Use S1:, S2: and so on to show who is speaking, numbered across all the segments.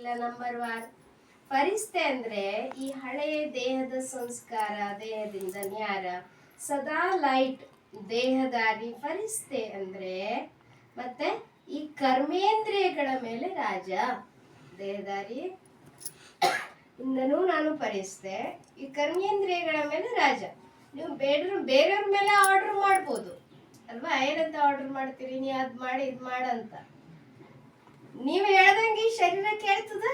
S1: ಇಲ್ಲ number war. ಫರಿಸ್ತೆ ಅಂದ್ರೆ ಈ ಹಳೆಯ ದೇಹದ ಸಂಸ್ಕಾರ, ದೇಹದಿಂದ ನ್ಯಾರ ಸದಾ ಲೈಟ್ ದೇಹದಾರಿ ಫರಿಸ್ತೆ ಅಂದ್ರೆ. ಮತ್ತೆ ಈ ಕರ್ಮೇಂದ್ರಿಯಗಳ ಮೇಲೆ ರಾಜ ದೇಹದಾರಿ ಇಂದನೂ ನಾನು ಫರಿಸ್ತೆ, ಈ ಕರ್ಮೇಂದ್ರಿಯಗಳ ಮೇಲೆ ರಾಜ. ನೀವು ಬೇರೆಯವ್ರ ಮೇಲೆ ಆರ್ಡರ್ ಮಾಡ್ಬೋದು ಅಲ್ವಾ, ಏನಂತ ಆರ್ಡರ್ ಮಾಡ್ತೀರಿ, ನೀ ಅದ್ ಮಾಡಿ ಇದ್ ಮಾಡಂತ. ನೀವ್ ಹೇಳ್ದಂಗೆ ಈ ಶರೀರ ಕೇಳ್ತದ.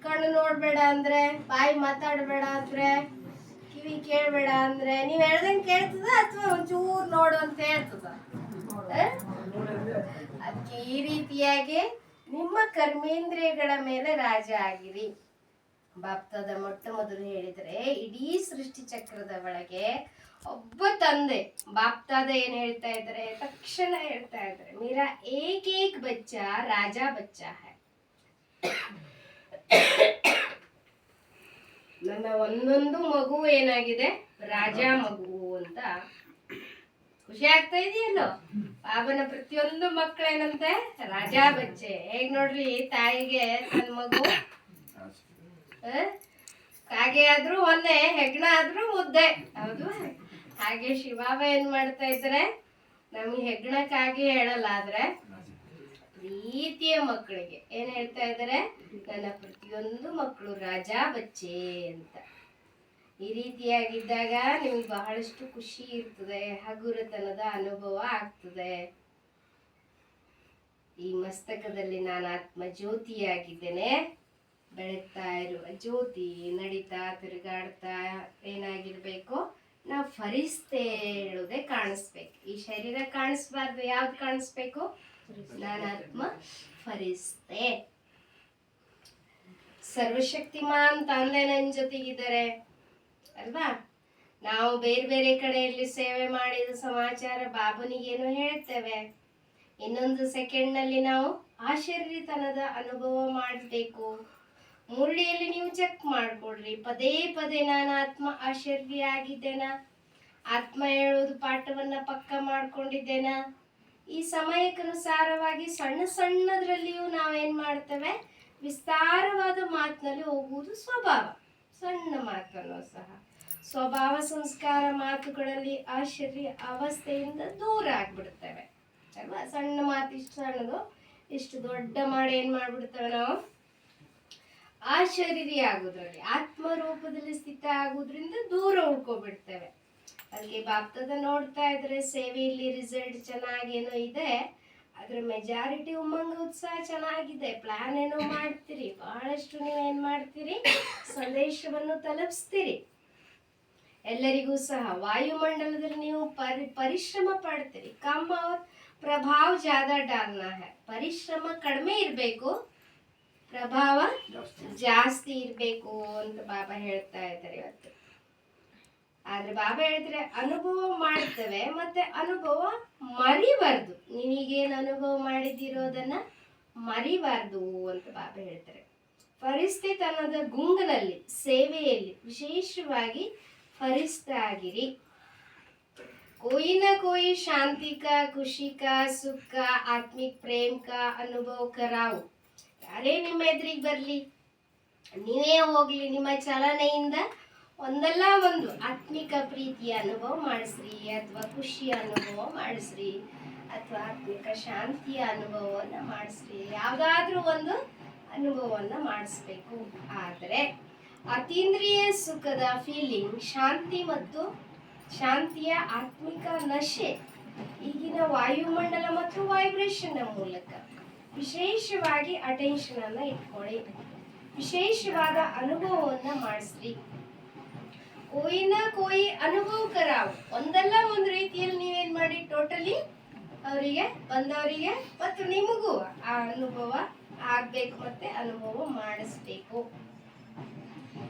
S1: ಕಣ್ಣು ನೋಡ್ಬೇಡ ಅಂದ್ರೆ, ಬಾಯಿ ಮಾತಾಡ್ಬೇಡ ಅಂದ್ರೆ, ಕಿವಿ ಕೇಳ್ಬೇಡ ಅಂದ್ರೆ ನೀವ್ ಹೇಳ್ದಂಗೆ ಕೇಳ್ತದ, ಅಥವಾ ಒಂಚೂರು ನೋಡು ಅಂತ ಹೇಳ್ತದ? ಅದಕ್ಕೆ ಈ ರೀತಿಯಾಗಿ ನಿಮ್ಮ ಕರ್ಮೇಂದ್ರಿಯಗಳ ಮೇಲೆ ರಾಜ ಆಗಿರಿ. ಬಾಪ್ತಾದ ಮೊಟ್ಟ ಮೊದಲು ಹೇಳಿದ್ರೆ ಇಡೀ ಸೃಷ್ಟಿ ಚಕ್ರದ ಒಳಗೆ ಒಬ್ಬ ತಂದೆ ಬಾಪ್ತಾದ ಏನ್ ಹೇಳ್ತಾ ಇದ್ದಾರೆ, ತಕ್ಷಣ ಹೇಳ್ತಾ ಇದ್ದಾರೆ, ಮೇರಾ ಏಕ್ ಏಕ್ ಬಚ್ಚಾ ರಾಜಾ ಬಚ್ಚಾ ಹೈ. ನನ್ನ ಒಂದೊಂದು ಮಗು ಏನಾಗಿದೆ, ರಾಜ ಮಗು ಅಂತ. ಖುಷಿ ಆಗ್ತಾ ಇದೆಯಲ್ಲೋ? ಬಾಬನ ಪ್ರತಿಯೊಂದು ಮಕ್ಕಳೇನಂತೆ, ರಾಜಾ ಬಚ್ಚೆ. ಹೇಗ್ ನೋಡ್ರಿ, ತಾಯಿಗೆ ತನ್ನ ಮಗು ಕಾಗೆ ಆದ್ರೂ ಒಂದೇ, ಹೆಗ್ಣ ಆದ್ರೂ ಮುದ್ದೆ, ಹೌದು. ಹಾಗೆ ಶಿವಾಬ ಏನ್ ಮಾಡ್ತಾ ಇದ್ರೆ, ನಮ್ಗೆ ಹೆಗ್ಣ ಕಾಗೆ ಹೇಳಲ್ಲ, ಆದ್ರೆ ಪ್ರೀತಿಯ ಮಕ್ಕಳಿಗೆ ಏನ್ ಹೇಳ್ತಾ ಇದ್ದಾರೆ, ನನ್ನ ಪ್ರತಿಯೊಂದು ಮಕ್ಕಳು ರಾಜಾ ಬಚ್ಚೆ ಅಂತ. ಈ ರೀತಿಯಾಗಿದ್ದಾಗ ನಿಮ್ಗೆ ಬಹಳಷ್ಟು ಖುಷಿ ಇರ್ತದೆ, ಹಗುರತನದ ಅನುಭವ ಆಗ್ತದೆ. ಈ ಮಸ್ತಕದಲ್ಲಿ ನಾನು ಆತ್ಮ ಜ್ಯೋತಿಯಾಗಿದ್ದೇನೆ, ಬೆಳಗ್ತಾ ಇರುವ ಜ್ಯೋತಿ, ನಡೀತಾ ತಿರುಗಾಡ್ತಾ ಏನಾಗಿರ್ಬೇಕು, ನಾವು ಫರಿಸ್ತೆ ಹೇಳುವುದೇ ಕಾಣಿಸ್ಬೇಕು. ಈ ಶರೀರ ಕಾಣಿಸ್ಬಾರ್ದು, ಯಾವ್ದು ಕಾಣಿಸ್ಬೇಕು, ನಾನಾತ್ಮ ಫರಿಸ್ತೆ. ಸರ್ವಶಕ್ತಿಮಾನ್ ತಂದೆ ನನ್ನ ಜೊತೆಗಿದ್ದಾರೆ ಅಲ್ವಾ. ನಾವು ಬೇರೆ ಬೇರೆ ಕಡೆಯಲ್ಲಿ ಸೇವೆ ಮಾಡಿದ ಸಮಾಚಾರ ಬಾಬನಿಗೇನು ಹೇಳ್ತೇವೆ, ಇನ್ನೊಂದು ಸೆಕೆಂಡ್ ನಲ್ಲಿ ನಾವು ಆಶ್ಚರ್ಯತನದ ಅನುಭವ ಮಾಡಬೇಕು. ಮುರಳಿಯಲ್ಲಿ ನೀವು ಚೆಕ್ ಮಾಡ್ಕೊಡ್ರಿ, ಪದೇ ಪದೇ ನಾನು ಆತ್ಮ ಆಶ್ಚರ್ಯ ಆಗಿದ್ದೇನಾ, ಆತ್ಮ ಹೇಳೋದು ಪಾಠವನ್ನ ಪಕ್ಕ ಮಾಡ್ಕೊಂಡಿದ್ದೇನಾ. ಈ ಸಮಯಕ್ಕನುಸಾರವಾಗಿ ಸಣ್ಣ ಸಣ್ಣದ್ರಲ್ಲಿಯೂ ನಾವೇನ್ ಮಾಡ್ತೇವೆ, ವಿಸ್ತಾರವಾದ ಮಾತಿನಲ್ಲಿ ಹೋಗುವುದು ಸ್ವಭಾವ. ಸಣ್ಣ ಮಾತನ್ನು ಸಹ ಸ್ವಭಾವ ಸಂಸ್ಕಾರ ಮಾತುಗಳಲ್ಲಿ ಆಶ್ಚರ್ಯ ಅವಸ್ಥೆಯಿಂದ ದೂರ ಆಗ್ಬಿಡ್ತೇವೆ ಅಲ್ವಾ. ಸಣ್ಣ ಮಾತು ಇಷ್ಟು ಸಣ್ಣದು, ಇಷ್ಟು ದೊಡ್ಡ ಮಾಡಿ ಏನ್ ಮಾಡ್ಬಿಡ್ತೇವೆ ನಾವು, ಆಶ್ಚರ್ಯ ಆಗುದ್ರಲ್ಲಿ, ಆತ್ಮರೂಪದಲ್ಲಿ ಸ್ಥಿತ ಆಗುದ್ರಿಂದ ದೂರ ಉಳ್ಕೊಬಿಡ್ತೇವೆ. ಅಲ್ಲಿ ಬಾಪ್ತದ ನೋಡ್ತಾ ಇದ್ರೆ ಸೇವೆಯಲ್ಲಿ ರಿಸಲ್ಟ್ ಚೆನ್ನಾಗೇನೋ ಇದೆ, ಅದ್ರ ಮೆಜಾರಿಟಿ ಉಮ್ಮಂಗ ಉತ್ಸಾಹ ಚೆನ್ನಾಗಿದೆ, ಪ್ಲಾನ್ ಏನೋ ಮಾಡ್ತೀರಿ, ಬಹಳಷ್ಟು ನೀವೇನ್ ಮಾಡ್ತೀರಿ, ಸಂದೇಶವನ್ನು ತಲುಪಿಸ್ತೀರಿ ಎಲ್ಲರಿಗೂ ಸಹ. ವಾಯುಮಂಡಲದಲ್ಲಿ ನೀವು ಪರಿಶ್ರಮ ಪಡ್ತೀರಿ. ಕಮ್ ಅವ್ರ ಪ್ರಭಾವ ಜಾದಾ ಡಾಲ್ನಾ ಹೈ. ಪರಿಶ್ರಮ ಕಡಿಮೆ ಇರ್ಬೇಕು, ಪ್ರಭಾವ ಜಾಸ್ತಿ ಇರ್ಬೇಕು ಅಂತ ಬಾಬಾ ಹೇಳ್ತಾ ಇದ್ದಾರೆ ಇವತ್ತು. ಆದ್ರೆ ಬಾಬಾ ಹೇಳಿದ್ರೆ ಅನುಭವ ಮಾಡ್ತೇವೆ, ಮತ್ತೆ ಅನುಭವ ಮರಿಬಾರ್ದು. ನೀವೀಗೇನು ಅನುಭವ ಮಾಡಿದಿರೋದನ್ನ ಮರಿಬಾರ್ದು ಅಂತ ಬಾಬಾ ಹೇಳ್ತಾರೆ. ಫರಿಸ್ತೆತನದ ಗುಂಗಿನಲ್ಲಿ, ಸೇವೆಯಲ್ಲಿ ವಿಶೇಷವಾಗಿ ಫರಿಸ್ತ ಆಗಿರಿ. कोई ना कोई शांति का, खुशी का, सुख का, आत्मिक प्रेम का अनुभव कराओ. ಯಾರೇ ನಿಮ್ಮ ಎದುರಿಗೆ ಬರ್ಲಿ, ನೀವೇ ಹೋಗ್ಲಿ, ನಿಮ್ಮ ಚಲನೆಯಿಂದ ಒಂದಲ್ಲ ಒಂದು ಆತ್ಮಿಕ ಪ್ರೀತಿಯ ಅನುಭವ ಮಾಡಿಸ್ರಿ, ಅಥವಾ ಖುಷಿಯ ಅನುಭವ ಮಾಡಿಸ್ರಿ, ಅಥವಾ ಆತ್ಮಿಕ ಶಾಂತಿಯ ಅನುಭವವನ್ನು ಮಾಡಿಸ್ರಿ. ಯಾವುದಾದ್ರೂ ಒಂದು ಅನುಭವವನ್ನ ಮಾಡಿಸ್ಬೇಕು. ಆದರೆ ಅತೀಂದ್ರಿಯ ಸುಖದ ಫೀಲಿಂಗ್, ಶಾಂತಿ ಮತ್ತು ಶಾಂತಿಯ ಆತ್ಮಿಕ ನಶೆ ಈಗಿನ ವಾಯುಮಂಡಲ ಮತ್ತು ವೈಬ್ರೇಷನ್ ಮೂಲಕ ವಿಶೇಷವಾಗಿ ಅಟೆನ್ಷನ್ ಅನ್ನ ಇಟ್ಕೊಳ್ಳಿ, ವಿಶೇಷವಾದ ಅನುಭವವನ್ನ ಮಾಡಿಸ್ರಿ. ಕೋಯಿನ ಕೋಯಿ ಅನುಭವ ಕರಾವು. ಒಂದಲ್ಲ ಒಂದು ರೀತಿಯಲ್ಲಿ ನೀವೇನ್ ಮಾಡಿ, ಟೋಟಲಿ ಅವರಿಗೆ ಬಂದವರಿಗೆ ಮತ್ತು ನಿಮಗೂ ಆ ಅನುಭವ ಆಗ್ಬೇಕು, ಮತ್ತೆ ಅನುಭವ ಮಾಡಿಸ್ಬೇಕು.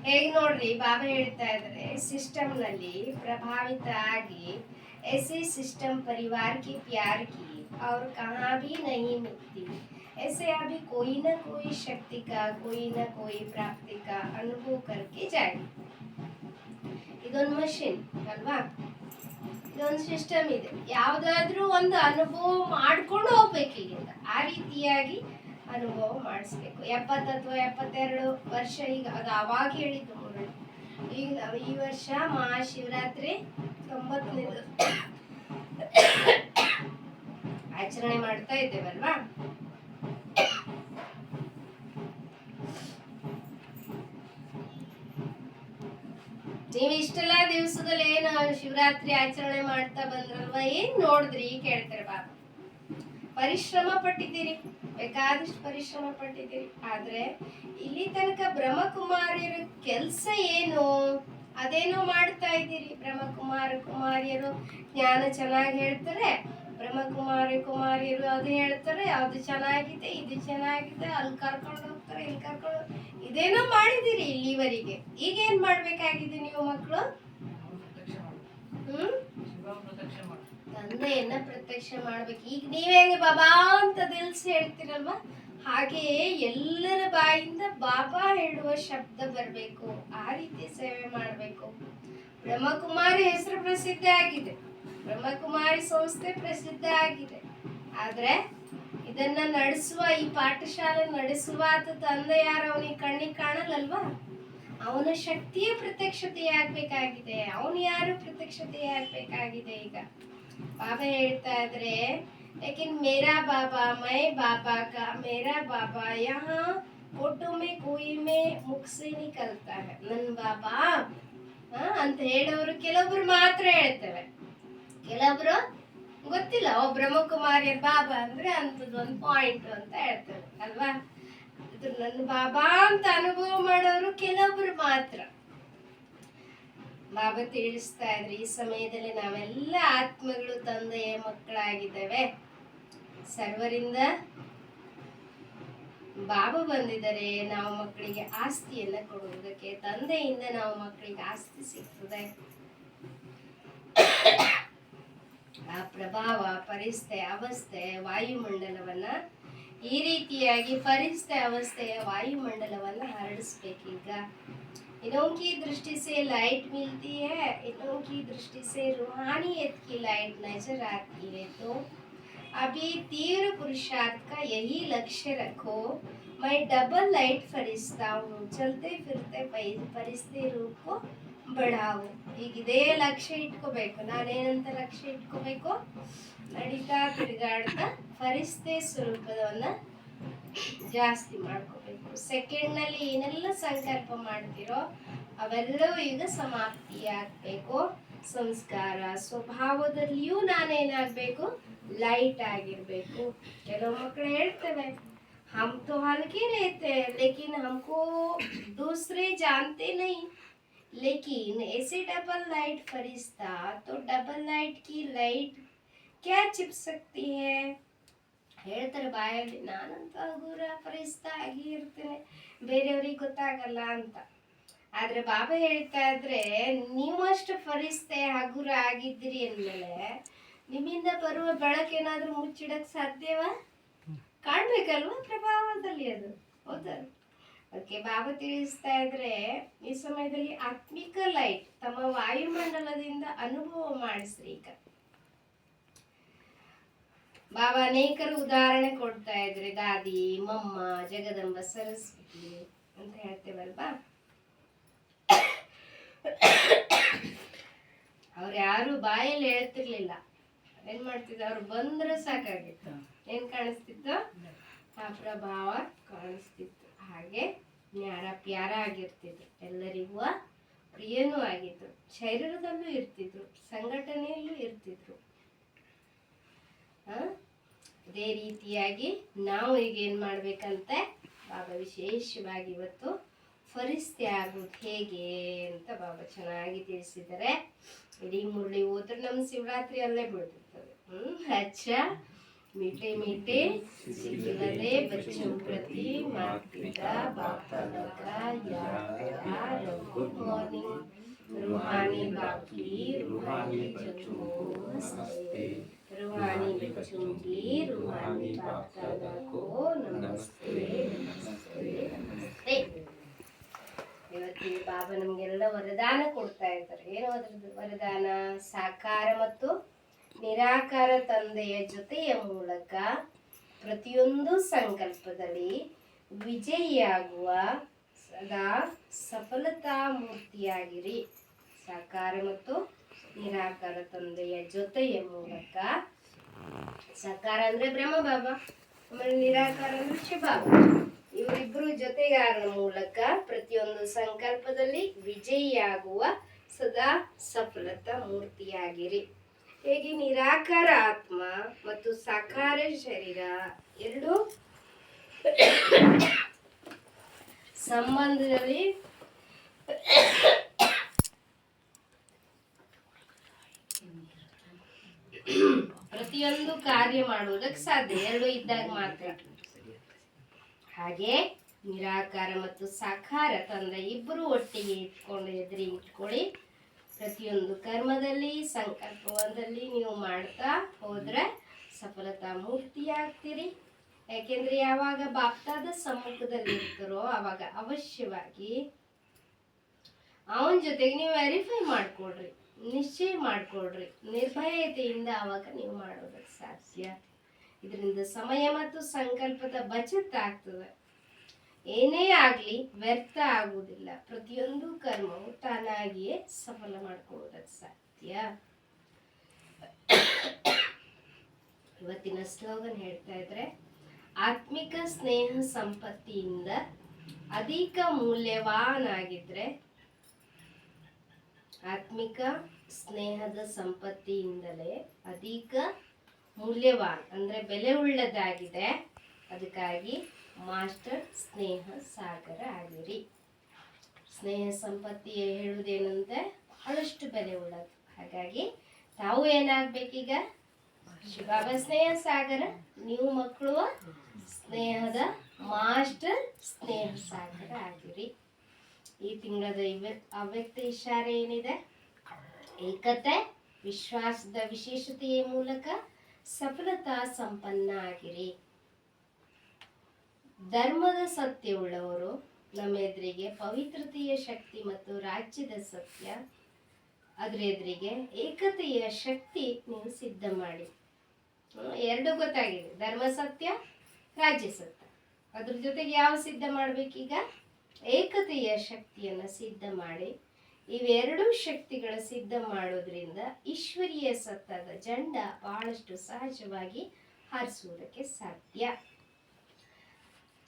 S1: ಹೇಗೆ ನೋಡ್ರಿ, ಬಾಬಾ ಹೇಳ್ತಾ ಇದ್ದಾರೆ, ಸಿಸ್ಟಮ್ ನಲ್ಲಿ ಪ್ರಭಾವಿತ ಆಗಿ ऐसे सिस्टम परिवार के प्यार की और कहाँ भी नहीं मिलती, ऐसे अभी कोई ना कोई शक्ति का, कोई ना कोई प्राप्ति का अनुभव करके जाए. ಇದೊಂದು ಮಷಿನ್ ಅಲ್ವಾ, ಇದೊಂದು ಸಿಸ್ಟಮ್ ಇದೆ. ಯಾವುದಾದ್ರೂ ಒಂದು ಅನುಭವ ಮಾಡ್ಕೊಂಡು ಹೋಗ್ಬೇಕು ಇಲ್ಲಿಂದ. ಆ ರೀತಿಯಾಗಿ ಅನುಭವ ಮಾಡಿಸ್ಬೇಕು. 70 ಅಥವಾ 72 ವರ್ಷ ಈಗ ಅದು ಅವಾಗ ಹೇಳಿದ್ದು ಮುರಳಿ. ಈಗ ನಾವು ಈ ವರ್ಷ ಮಹಾಶಿವರಾತ್ರಿ 90ನೇದು ಆಚರಣೆ ಮಾಡ್ತಾ ಇದ್ದೇವಲ್ವಾ. ನೀವು ಇಷ್ಟೆಲ್ಲ ದಿವಸದಲ್ಲಿ ಏನು ಶಿವರಾತ್ರಿ ಆಚರಣೆ ಮಾಡ್ತಾ ಬಂದ್ರಲ್ವಾ, ಏನ್ ನೋಡಿದ್ರಿ ಕೇಳ್ತಾರೆ ಬಾಬಾ. ಪರಿಶ್ರಮ ಪಟ್ಟಿದ್ದೀರಿ, ಬೇಕಾದಷ್ಟು ಪರಿಶ್ರಮ ಪಟ್ಟಿದ್ದೀರಿ. ಆದ್ರೆ ಇಲ್ಲಿ ತನಕ ಬ್ರಹ್ಮಕುಮಾರಿಯರ ಕೆಲಸ ಏನು, ಅದೇನೋ ಮಾಡ್ತಾ ಇದ್ದೀರಿ. ಕುಮಾರಿಯರು ಜ್ಞಾನ ಚೆನ್ನಾಗಿ ಹೇಳ್ತಾರೆ, ಕುಮಾರಿಯರು ಅದು ಹೇಳ್ತಾರೆ, ಅದು ಚೆನ್ನಾಗಿದೆ, ಇದು ಚೆನ್ನಾಗಿದೆ, ಅಲ್ಲಿ ಕರ್ಕೊಂಡು ಹೋಗ್ತಾರೆ, ಇಲ್ಲಿ ಕರ್ಕೊಂಡು, ಇದೇನೋ ಮಾಡಿದಿರಿ ಇಲ್ಲಿವರೆಗೆ. ಈಗ ಏನ್ ಮಾಡ್ಬೇಕಾಗಿದೆ ನೀವು ಮಕ್ಕಳು? ತಂದೆಯನ್ನ ಪ್ರತ್ಯಕ್ಷ ಮಾಡ್ಬೇಕು. ಈಗ ನೀವೇಂಗೆ ಬಾಬಾ ಅಂತ ದಿಲ್ಸಿ ಹೇಳ್ತೀರಲ್ವಾ, ಹಾಗೆಯೇ ಎಲ್ಲರ ಬಾಯಿಂದ ಬಾಬಾ ಹೇಳುವ ಶಬ್ದ ಬರಬೇಕು. ಆ ರೀತಿ ಸೇವೆ ಮಾಡಬೇಕು. ಬ್ರಹ್ಮಕುಮಾರಿ ಹೆಸರು ಪ್ರಸಿದ್ಧ ಆಗಿದೆ, ಬ್ರಹ್ಮಕುಮಾರಿ ಸಂಸ್ಥೆ ಪ್ರಸಿದ್ಧ ಆಗಿದೆ. ಆದ್ರೆ ಇದನ್ನ ನಡೆಸುವ, ಈ ಪಾಠಶಾಲೆ ನಡೆಸುವ ತಂದೆ ಯಾರು, ಅವನಿಗೆ ಕಣ್ಣಿಗೆ ಕಾಣಲ್ಲಲ್ವಾ. ಅವನ ಶಕ್ತಿಯ ಪ್ರತ್ಯಕ್ಷತೆಯಾಗಬೇಕಾಗಿದೆ. ಅವನು ಯಾರು ಪ್ರತ್ಯಕ್ಷತೆಯಾಗಬೇಕಾಗಿದೆ. ಈಗ ಬಾಬಾ ಹೇಳ್ತಾ ಇದ್ರೆ, लेकिन मेरा बाबा, मैं बाबा का, मेरा बाबा यहाँ फोटो में कोई में मुख से निकलता है, ನನ್ನ ಬಾಬಾ ಅಂತ ಹೇಳೋರು ಕೆಲವೊಬ್ರು ಮಾತ್ರ ಹೇಳ್ತೇವೆ, ಕೆಲವೊಬ್ರು ಗೊತ್ತಿಲ್ಲ. ಬ್ರಹ್ಮಕುಮಾರಿಯರ್ ಬಾಬಾ ಅಂದ್ರೆ ಅಂತದೊಂದು ಪಾಯಿಂಟ್ ಅಂತ ಹೇಳ್ತೇವೆ ಅಲ್ವಾ. ಇದು ನನ್ನ ಬಾಬಾ ಅಂತ ಅನುಭವ ಮಾಡೋರು ಕೆಲವೊಬ್ರು ಮಾತ್ರ. ಬಾಬಾ ತಿಳಿಸ್ತಾ ಇದ್ರಿ, ಈ ಸಮಯದಲ್ಲಿ ನಾವೆಲ್ಲ ಆತ್ಮಗಳು ತಂದೆಯ ಮಕ್ಕಳಾಗಿದ್ದೇವೆ. ಸರ್ವರಿಂದ ಬಾಬಾ ಬಂದಿದ್ದಾರೆ ನಾವು ಮಕ್ಕಳಿಗೆ ಆಸ್ತಿಯನ್ನ ಕೊಡುವುದಕ್ಕೆ. ತಂದೆಯಿಂದ ನಾವು ಮಕ್ಕಳಿಗೆ ಆಸ್ತಿ ಸಿಗ್ತದೆ. ಆ ಪ್ರಭಾವ, ಪರಿಸ್ಥಿತಿ, ಅವಸ್ಥೆ, ವಾಯುಮಂಡಲವನ್ನ ಈ ರೀತಿಯಾಗಿ ಪರಿಸ್ಥಿತಿ, ಅವಸ್ಥೆಯ ವಾಯುಮಂಡಲವನ್ನ ಹರಡಿಸ್ಬೇಕೀಗ. इनों की दृष्टि से लाइट मिलती है, इनों की दृष्टि से रूहानियत की लाइट नजर आती है। तो अभी तीव्र पुरुषार्थ का यही लक्ष्य रखो, मैं डबल लाइट फरिश्ता हूँ, चलते फिरते फरिश्ते रूप को बढ़ाओ. ಈಗ ಇದೇ ಲಕ್ಷ್ಯ ಇಟ್ಕೋಬೇಕು. ನಾನೇನಂತ ಲಕ್ಷ್ಯ ಇಟ್ಕೋಬೇಕು? ನಡೀತಾ ತಿರುಗಾಡ್ತಾ ಫರಿಶ್ತೆ ಸ್ವರೂಪವನ್ನ ಜಾಸ್ತಿ ಮಾಡ್ಕೋಬೇಕು. ಸೆಕೆಂಡ್ನಲ್ಲಿ ಏನೆಲ್ಲ ಸಂಕಲ್ಪ ಮಾಡ್ತಿರೋ ಅವೆಲ್ಲವೂ ಈಗ ಸಮಾಪ್ತಿ ಆಗ್ಬೇಕು. ಸಂಸ್ಕಾರ ಸ್ವಭಾವದಲ್ಲಿಯೂ ನಾನೇನಾಗಬೇಕು? ಲೈಟ್ ಆಗಿರ್ಬೇಕು. ಕೆಲವು ಮಕ್ಕಳು ಹೇಳ್ತೇವೆ, हम तो हल्के रहते हैं लेकिन हमको दूसरे जानते नहीं, लेकिन ऐसे डबल लाइट फरिश्ता, तो डबल लाइट की लाइट क्या छिप सकती है? ಹೇಳ್ತಾರೆ ಬಾಯಲ್ಲಿ, ನಾನಂತ ಹಗುರ ಫರಿಶ್ತಾ ಆಗಿ ಇರ್ತೇನೆ, ಬೇರೆಯವ್ರಿಗೆ ಗೊತ್ತಾಗಲ್ಲ ಅಂತ. ಆದ್ರೆ ಬಾಬಾ ಹೇಳ್ತಾ ಇದ್ರೆ, ನೀವು ಅಷ್ಟು ಫರಿಶ್ತೆ ಹಗುರ ಆಗಿದ್ದೀರಿ ಅಂದ್ಮೇಲೆ ನಿಮ್ಮಿಂದ ಬರುವ ಬೆಳಕೇನಾದ್ರೂ ಮುಚ್ಚಿಡಕ್ ಸಾಧ್ಯವಾ? ಕಾಣ್ಬೇಕಲ್ವಾ ಪ್ರಭಾವದಲ್ಲಿ ಅದು, ಹೌದಾ? ಅದಕ್ಕೆ ಬಾಬಾ ತಿಳಿಸ್ತಾ ಇದ್ರೆ, ಈ ಸಮಯದಲ್ಲಿ ಆತ್ಮಿಕ ಲೈಟ್ ತಮ್ಮ ವಾಯುಮಂಡಲದಿಂದ ಅನುಭವ ಮಾಡಿಸ್ರಿ. ಈಗ ಬಾಬಾ ಅನೇಕರು ಉದಾಹರಣೆ ಕೊಡ್ತಾ ಇದ್ರೆ, ದಾದಿ, ಮಮ್ಮ, ಜಗದಂಬ, ಸರಸ್ವತಿ ಅಂತ ಹೇಳ್ತೇವಲ್ವಾ. ಅವ್ರು ಯಾರು ಬಾಯಲ್ಲಿ ಹೇಳ್ತಿರ್ಲಿಲ್ಲ, ಏನ್ ಮಾಡ್ತಿದ್ದ, ಅವ್ರು ಬಂದ್ರೆ ಸಾಕಾಗಿತ್ತು. ಏನ್ ಕಾಣಿಸ್ತಿತ್ತು? ಆ ಪ್ರಭಾವ ಕಾಣಿಸ್ತಿತ್ತು. ಹಾಗೆ ನ್ಯಾರ ಪ್ಯಾರ ಆಗಿರ್ತಿದ್ರು, ಎಲ್ಲರಿಗೂ ಪ್ರಿಯನೂ ಆಗಿದ್ರು, ಶರೀರದಲ್ಲೂ ಇರ್ತಿದ್ರು, ಸಂಘಟನೆಯಲ್ಲೂ ಇರ್ತಿದ್ರು. ಇದೇ ರೀತಿಯಾಗಿ ನಾವು ಈಗ ಏನ್ ಮಾಡ್ಬೇಕಂತೆ ಬಾಬಾ ವಿಶೇಷವಾಗಿ ಇವತ್ತು ಫರಿಶ್ತೆ ಆಗೋದು ಹೇಗೆ ಅಂತ ಬಾಬಾ ಚೆನ್ನಾಗಿ ತಿಳಿಸಿದ್ದಾರೆ. ಇಡೀ ಮುರಳಿ ಹೋದ್ರೆ ನಮ್ಮ ಶಿವರಾತ್ರಿ ಅಲ್ಲೇ ಬಿಡ್ತಿರ್ತದೆ. ಅಚ್ಚ मीठे मीठे सिलसिले बच्चों प्रति माता पिता बाप दादा का याद, गुड मॉर्निंग रूहानी बाप की, रूहानी बच्चों को नमस्ते, रूहानी बच्चों की, रूहानी बाप दादा को नमस्ते नमस्ते नमस्ते. ಇವತ್ತಿಗೆ ಬಾಬಾ ನಮಗೆಲ್ಲ ವರದಾನ ಕೊಡ್ತಾ ಇದ್ದಾರೆ. ಏನು ಅದರದ್ದು ವರದಾನ? ಸಾಕಾರ ಮತ್ತು ನಿರಾಕಾರ ತಂದೆಯ ಜೊತೆಯ ಮೂಲಕ ಪ್ರತಿಯೊಂದು ಸಂಕಲ್ಪದಲ್ಲಿ ವಿಜಯಿಯಾಗುವ ಸದಾ ಸಫಲತಾ ಮೂರ್ತಿಯಾಗಿರಿ. ಸಾಕಾರ ಮತ್ತು ನಿರಾಕಾರ ತಂದೆಯ ಜೊತೆಯ ಮೂಲಕ, ಸಾಕಾರ ಅಂದ್ರೆ ಬ್ರಹ್ಮ ಬಾಬಾ, ಆಮೇಲೆ ನಿರಾಕಾರ ಅಂದ್ರೆ ಶಿವಬಾಬಾ, ಇವರಿಬ್ಬರು ಜೊತೆಗಾರನ ಮೂಲಕ ಪ್ರತಿಯೊಂದು ಸಂಕಲ್ಪದಲ್ಲಿ ವಿಜಯಿಯಾಗುವ ಸದಾ ಸಫಲತಾ ಮೂರ್ತಿಯಾಗಿರಿ. ಹೇಗೆ ನಿರಾಕಾರ ಆತ್ಮ ಮತ್ತು ಸಾಕಾರ ಶರೀರ ಎರಡು ಸಂಬಂಧದಲ್ಲಿ ಪ್ರತಿಯೊಂದು ಕಾರ್ಯ ಮಾಡುವುದಕ್ಕೆ ಸಾಧ್ಯ, ಎರಡು ಇದ್ದಾಗ ಮಾತ್ರ. ಹಾಗೆ ನಿರಾಕಾರ ಮತ್ತು ಸಾಕಾರ ತಂದೆ ಇಬ್ಬರು ಒಟ್ಟಿಗೆ ಇಟ್ಕೊಂಡು ಎದುರಿಗೆ ಇಟ್ಕೊಳ್ಳಿ. ಪ್ರತಿಯೊಂದು ಕರ್ಮದಲ್ಲಿ ಸಂಕಲ್ಪದಲ್ಲಿ ನೀವು ಮಾಡ್ತಾ ಹೋದ್ರೆ ಸಫಲತಾ ಮೂರ್ತಿಯಾಗ್ತೀರಿ. ಯಾಕೆಂದ್ರೆ ಯಾವಾಗ ಬಾಪ್ತಾದ ಸಮ್ಮುಖದಲ್ಲಿ ಇರ್ತಾರೋ ಅವಾಗ ಅವಶ್ಯವಾಗಿ ಅವನ ಜೊತೆಗೆ ನೀವು ವೆರಿಫೈ ಮಾಡ್ಕೊಳ್ರಿ, ನಿಶ್ಚಯ ಮಾಡ್ಕೊಳ್ರಿ. ನಿರ್ಭಯತೆಯಿಂದ ಅವಾಗ ನೀವು ಮಾಡೋದಕ್ಕೆ ಸಾಧ್ಯ. ಇದರಿಂದ ಸಮಯ ಮತ್ತು ಸಂಕಲ್ಪದ ಬಚತ್ ಆಗ್ತದೆ. ಏನೇ ಆಗ್ಲಿ ವ್ಯರ್ಥ ಆಗುವುದಿಲ್ಲ. ಪ್ರತಿಯೊಂದು ಕರ್ಮವು ತಾನಾಗಿಯೇ ಸಫಲ ಮಾಡ್ಕೊಳ್ಳೋದಕ್ಕೆ ಸಾಧ್ಯ. ಇವತ್ತಿನ ಸ್ಲೋಗನ್ ಹೇಳ್ತಾ ಇದ್ರೆ, ಆತ್ಮಿಕ ಸ್ನೇಹ ಸಂಪತ್ತಿಯಿಂದ ಅಧಿಕ ಮೂಲ್ಯವಾನಾಗಿದ್ರೆ, ಆತ್ಮಿಕ ಸ್ನೇಹದ ಸಂಪತ್ತಿಯಿಂದಲೇ ಅಧಿಕ ಮೂಲ್ಯವಾನ್ ಅಂದ್ರೆ ಬೆಲೆ ಉಳ್ಳದಾಗಿದೆ. ಅದಕ್ಕಾಗಿ ಮಾಸ್ಟರ್ ಸ್ನೇಹ ಸಾಗರ ಆಗಿರಿ. ಸ್ನೇಹ ಸಂಪತ್ತಿ ಹೇಳುವುದೇನಂದ್ರೆ ಬಹಳಷ್ಟು ಬೆಲೆ ಉಳ್ಳದು. ಹಾಗಾಗಿ ತಾವು ಏನಾಗ್ಬೇಕೀಗ? ಶಿವಬಾಬಾ ಸ್ನೇಹ ಸಾಗರ, ನೀವು ಮಕ್ಕಳು ಸ್ನೇಹದ ಮಾಸ್ಟರ್ ಸ್ನೇಹ ಸಾಗರ ಆಗಿರಿ. ಈ ತಿಂಗಳದ ಅವ್ಯಕ್ತ ಇಶಾರೆ ಏನಿದೆ? ಏಕತೆ, ವಿಶ್ವಾಸದ ವಿಶೇಷತೆಯ ಮೂಲಕ ಸಫಲತಾ ಸಂಪನ್ನ ಆಗಿರಿ. ಧರ್ಮದ ಸತ್ಯವುಳ್ಳವರು ನಮ್ಮ ಎದುರಿಗೆ ಪವಿತ್ರತೆಯ ಶಕ್ತಿ ಮತ್ತು ರಾಜ್ಯದ ಸತ್ಯ, ಅದ್ರ ಎದುರಿಗೆ ಏಕತೆಯ ಶಕ್ತಿ ನೀವು ಸಿದ್ಧ ಮಾಡಿ. ಎರಡು ಗೊತ್ತಾಗಿದೆ, ಧರ್ಮ ಸತ್ಯ, ರಾಜ್ಯ ಸತ್ಯ. ಅದ್ರ ಜೊತೆಗೆ ಯಾವ ಸಿದ್ಧ ಮಾಡ್ಬೇಕೀಗ? ಏಕತೆಯ ಶಕ್ತಿಯನ್ನ ಸಿದ್ಧ ಮಾಡಿ. ಇವೆರಡು ಶಕ್ತಿಗಳ ಸಿದ್ಧ ಮಾಡೋದ್ರಿಂದ ಈಶ್ವರೀಯ ಸತ್ತದ ಜಂಡ ಬಹಳಷ್ಟು ಸಹಜವಾಗಿ ಹಾರಿಸುವುದಕ್ಕೆ ಸಾಧ್ಯ.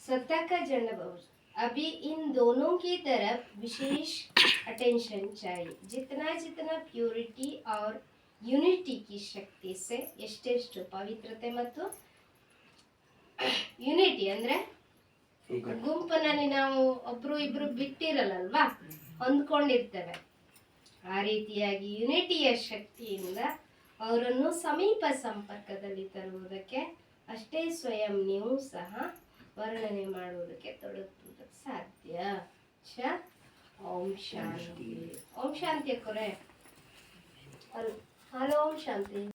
S1: सत्ता का झंडा बहुत, अभी इन दोनों की तरफ विशेष अटेंशन चाहिए. जितना जितना प्यूरिटी और यूनिटी की शक्ति से ಎಷ್ಟೆಷ್ಟು ಪವಿತ್ರತೆ ಮತ್ತು ಯುನಿಟಿ ಅಂದ್ರೆ ಗುಂಪಿನಲ್ಲಿ ನಾವು ಒಬ್ರು ಇಬ್ರು ಬಿಟ್ಟಿರಲ್ಲಲ್ವಾ, ಹೊಂದ್ಕೊಂಡಿರ್ತೇವೆ. ಆ ರೀತಿಯಾಗಿ ಯುನಿಟಿಯ ಶಕ್ತಿಯಿಂದ ಅವರನ್ನು ಸಮೀಪ ಸಂಪರ್ಕದಲ್ಲಿ ತರುವುದಕ್ಕೆ ಅಷ್ಟೇ ಸ್ವಯಂ ನೀವು ಸಹ ವರ್ಣನೆ ಮಾಡುವುದಕ್ಕೆ ತೊಡಗುವುದಕ್ಕೆ ಸಾಧ್ಯ. ಓಂ ಶಾಂತಿ. ಓಂ ಶಾಂತಿ ಕೊರೆ. ಹಲೋ, ಓಂ ಶಾಂತಿ.